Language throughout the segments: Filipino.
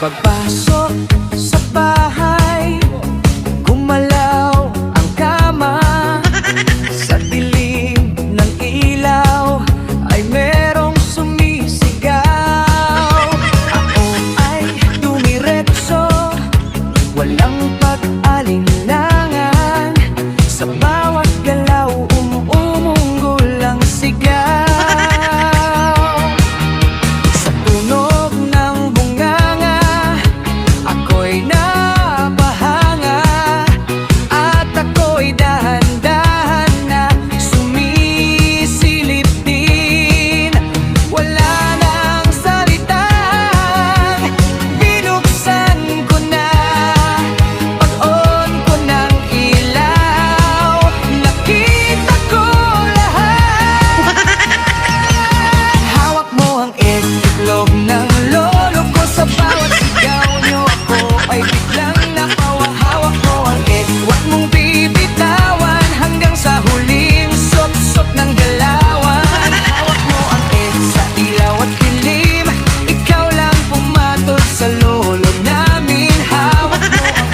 Pagpasok sa bahay, gumalaw ang kama. Sa dilim ng ilaw ay merong sumisigaw. Ako ay dumiretso, walang pag-alinlangan. Sa bawat galaw umuunggol ang sigaw. Sa tunog ng bunganga ako'y napahanga, at ako'y dahan-dahan na sumisilip din. Wala nang salitang binuksan ko na. Pag-on ko ng ilaw, nakita ko lahat. Hawak mo ang itlog ng lolo ko. Sa bawat sigaw nyo ako ay biglang napawa. Hawak mo ang huwag mong bibitawan hanggang sa huling sop-sop ng galawan. Hawak mo ang sa ilaw at dilim, ikaw lang pumatol sa lolo namin. Hawak mo ang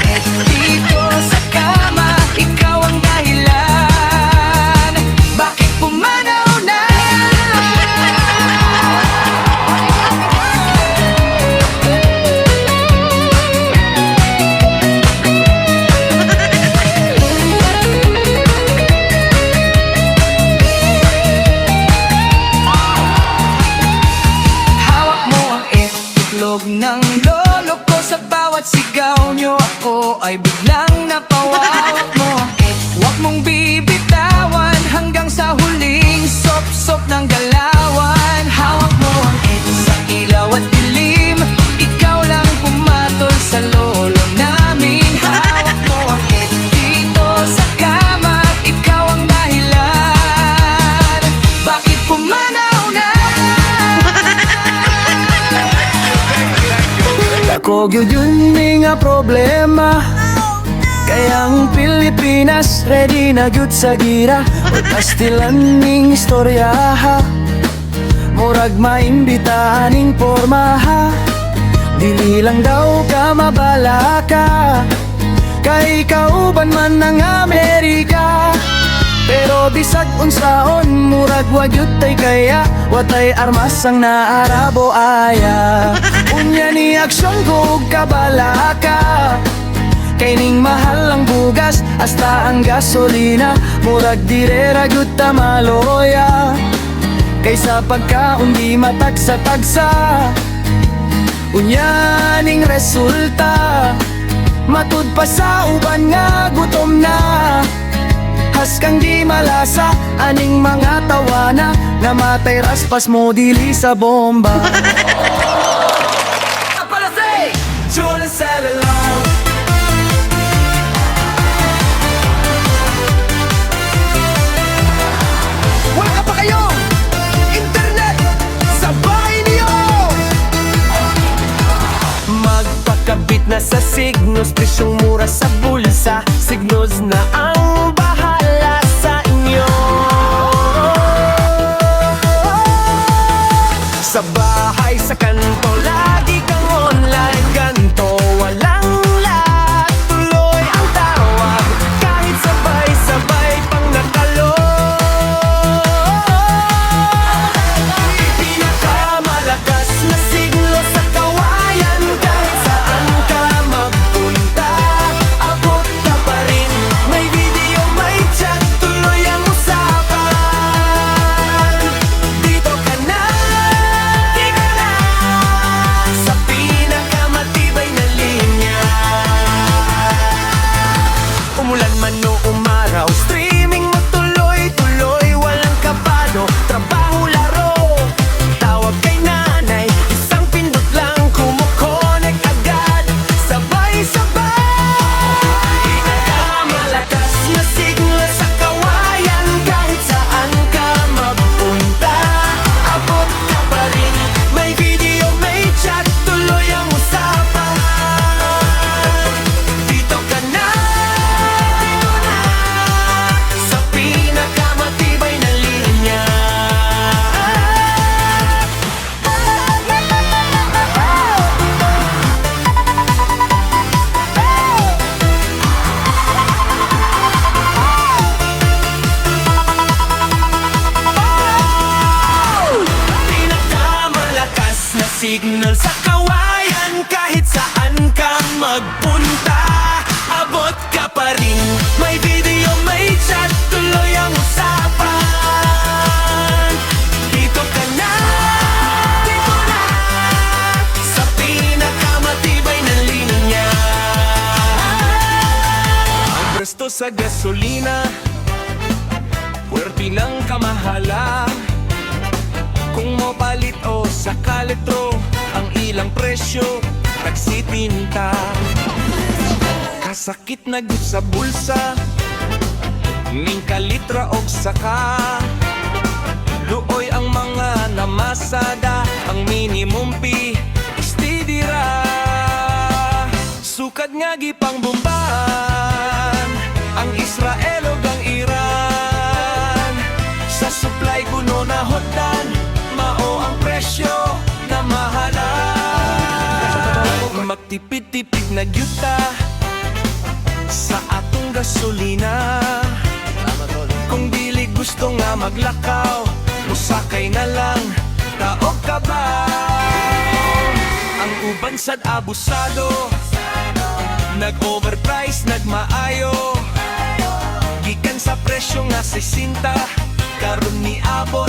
dito sa kama, ikaw ang dahilan bakit pumanaw na. Hawak mo ang itlog ng lolo ko. Sa bawat sigaw nyo ako ay biglang napawa. Hawak mo ang huwag mong bibitawan hanggang sa huling sop-sop ng galawan. Hawak mo ang sa ilaw at dilim, ikaw lang pumatol sa lolo namin. Hawak mo ang dito sa kama, ikaw ang dahilan bakit pumanaw na. Ako gyud yun nga problema, kaya ang Pilipinas ready na gyud sa gira. Pagkastilan ning istorya ha, murag maimbitahan ning porma ha. Dili lang daw ka mabala ka, kay kauban man ng Amerika. Pero bisag unsaon murag wagyud tay kaya, watay armas ang naarabo aya. Unya ni aksyon ko og kabala ka, kay ning mahal ang bugas hasta ang gasolina. Murag direra gyud ta maloya, kaysa pagkaon di matagsa-tagsa. Unya ning resulta, matud pa sa uban nga gutom na. Haskang di malasa aning mga tawana, namatay raspas mo dili sa bomba. Wala pa kayo internet sa bahay niyo. Magpakabit na sa Signos, presyong mura sa bulsa. Signos na ang bahala sa inyo. Sa bahay, sa kanto, lagi kang online. Ganto, walang lag, tuloy ang tawag. Kahit sabay-sabay pang nakalog. Pinakamalakas na signo sa kawayan. Kahit saan ka magpunta, abot ka pa rin. May video Kawayan kahit saan ka magpunta, abot ka pa rin. May video, may chat, tuloy ang usapan. Dito ka na, dito na, sa pinakamatibay na linya. Ang presto sa gasolina, puwerti ng kamahalan. Kung mo palit o sa kalitro, ang ilang presyo, tagsitinta. Kasakit na gud sa bulsa, ning kalitra og saka. Luoy ang mga namasada, ang minimum fee, istidira. Sukad nga gipang bombahan, ang Israel ug ang Iran. Sa supply kuno na hotan, mao ang presyo na mahalan. Magtipid-tipid na gyuta sa atong gasolina. Kung dili gusto nga maglakaw, musakay na lang taog kabaw. Ang uban sad abusado, nag-overprice, nagmaayo. Gikan sa presyo nga 60, karon ni abot